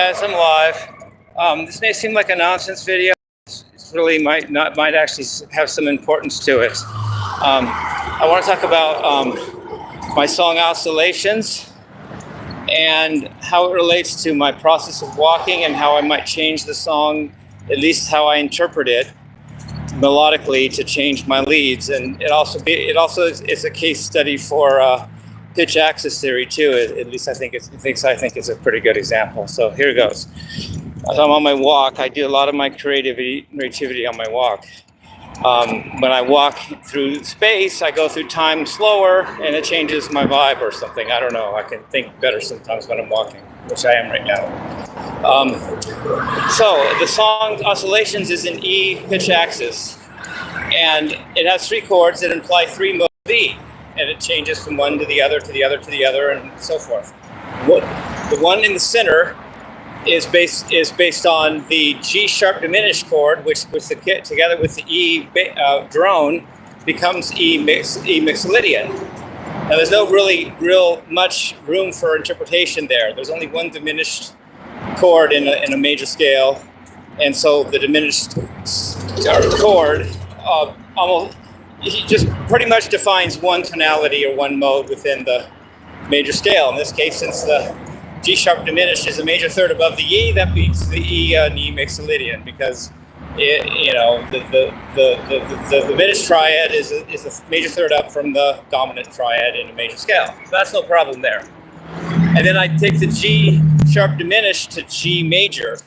guys, I'm live. This may seem like a nonsense video. It really might actually have some importance to it. I want to talk about my song Oscillations and how it relates to my process of walking and how I might change the song, at least how I interpret it melodically, to change my leads. And it also is a case study for pitch axis theory too. At least I think it's a pretty good example. So here goes. As I'm on my walk, I do a lot of my creativity on my walk. When I walk through space, I go through time slower, and it changes my vibe or something. I don't know. I can think better sometimes when I'm walking, which I am right now. So the song Oscillations is in E pitch axis, and it has three chords that imply three modes of E, and it changes from one to the other, to the other, to the other, and so forth. The one in the center is based on the G sharp diminished chord, which together with the E drone becomes E mixolydian. Now there's no real much room for interpretation there. There's only one diminished chord in a major scale, and so the diminished chord almost just pretty much defines one tonality or one mode within the major scale. In this case, since the G sharp diminished is a major third above the E, that beats the E mixolydian, because the diminished triad is a major third up from the dominant triad in a major scale. So that's no problem there. And then I take the G sharp diminished to G major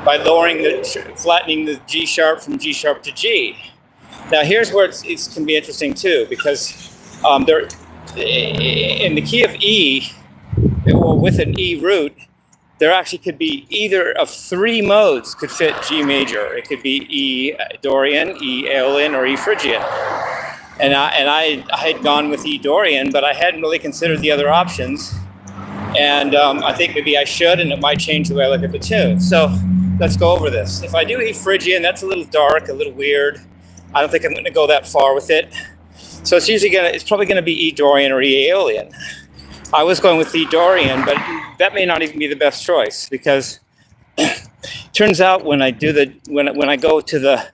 by flattening the G sharp from G sharp to G. Now here's where it can be interesting too, because in the key of E, or with an E root, there actually could be either of three modes could fit G major. It could be E Dorian, E Aeolian, or E Phrygian. And I had gone with E Dorian, but I hadn't really considered the other options. And I think maybe I should, and it might change the way I look at the tune. So let's go over this. If I do E Phrygian, that's a little dark, a little weird. I don't think I'm going to go that far with it. So it's probably going to be E Dorian or E Aeolian. I was going with E Dorian, but that may not even be the best choice, because it turns out when I go to the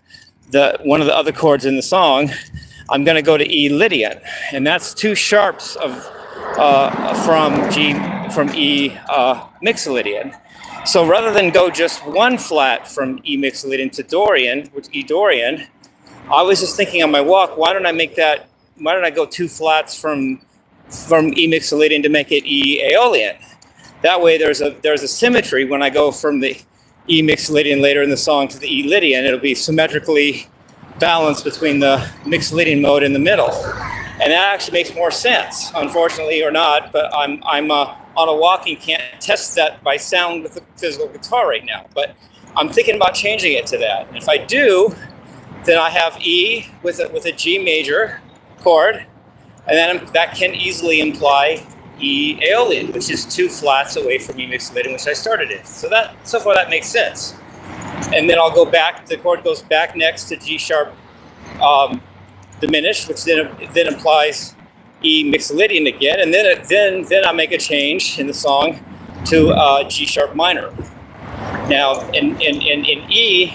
one of the other chords in the song, I'm going to go to E Lydian, and that's two sharps from E mixolydian. So rather than go just one flat from E mixolydian to Dorian, which E Dorian, I was just thinking on my walk, why don't I go two flats from E mixolydian to make it E Aeolian? That way there's a symmetry. When I go from the E mixolydian later in the song to the E Lydian, it'll be symmetrically balanced between the mixolydian mode in the middle. And that actually makes more sense, unfortunately or not, but I'm on a walk and can't test that by sound with the physical guitar right now. But I'm thinking about changing it to that. And if I do, then I have E with a G major chord, and then that can easily imply E Aeolian, which is two flats away from E mixolydian, which I started in. So far that makes sense. And then I'll go back. The chord goes back next to G sharp diminished, which then implies E mixolydian again. And then I make a change in the song to G sharp minor. Now in E,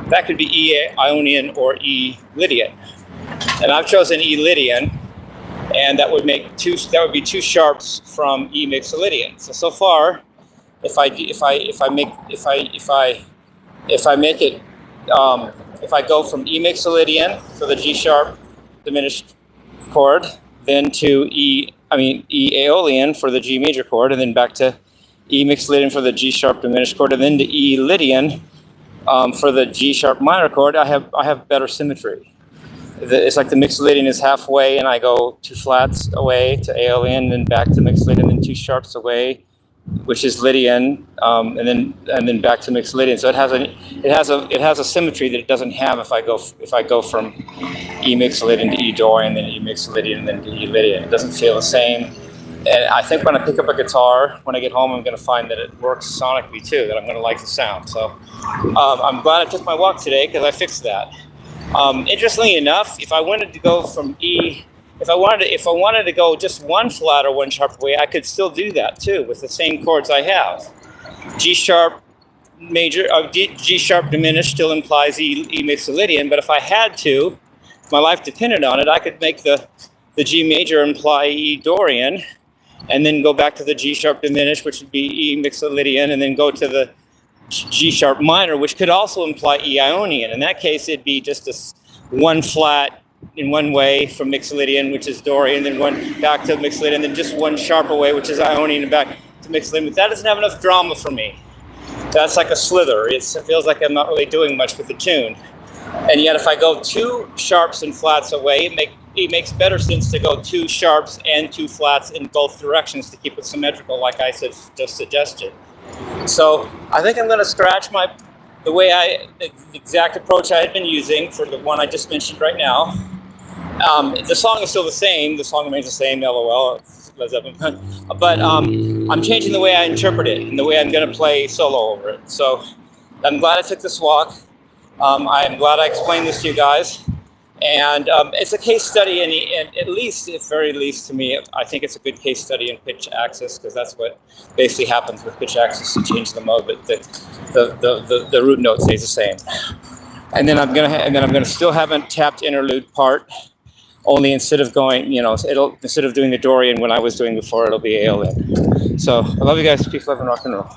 that could be E Ionian or E Lydian, and I've chosen E Lydian. And that would be two sharps from E mixolydian. So far, if I go from E mixolydian for the G sharp diminished chord, then to E Aeolian for the G major chord, and then back to E mixolydian for the G sharp diminished chord, and then to E Lydian for the G sharp minor chord, I have better symmetry. It's like the mixolydian is halfway, and I go two flats away to Aeolian, then back to mixolydian, then two sharps away, which is Lydian, and then back to mixolydian. So it has a symmetry that it doesn't have if I go from E mixolydian to E Dorian, then E mixolydian, and then to E Lydian. It doesn't feel the same. And I think when I pick up a guitar, when I get home, I'm going to find that it works sonically too, that I'm going to like the sound. So I'm glad I took my walk today, because I fixed that. Interestingly enough, if I wanted to go from E, if I wanted to go just one flat or one sharp away, I could still do that too with the same chords I have. G sharp major, G sharp diminished still implies E mixolydian, but if I had to, if my life depended on it, I could make the G major imply E Dorian, and then go back to the G sharp diminished, which would be E mixolydian, and then go to the G sharp minor, which could also imply E Ionian. In that case, it'd be just this one flat in one way from mixolydian, which is Dorian, then one back to mixolydian, then just one sharp away, which is Ionian, and back to mixolydian. But that doesn't have enough drama for me. That's like a slither. It feels like I'm not really doing much with the tune. And yet, if I go 2 sharps and flats away, it makes better sense to go 2 sharps and 2 flats in both directions to keep it symmetrical, like I just suggested. So I think I'm going to scratch the exact approach I had been using for the one I just mentioned right now. The song is still the same. The song remains the same, LOL. But I'm changing the way I interpret it and the way I'm going to play solo over it. So I'm glad I took this walk. I'm glad I explained this to you guys. And it's a case study, and at very least to me, I think it's a good case study in pitch axis, because that's what basically happens with pitch axis. You change the mode, but the root note stays the same. And then I'm gonna still have a tapped interlude part. Only instead of going, instead of doing the Dorian when I was doing before, it'll be ALN. So I love you guys. Peace, love, and rock and roll.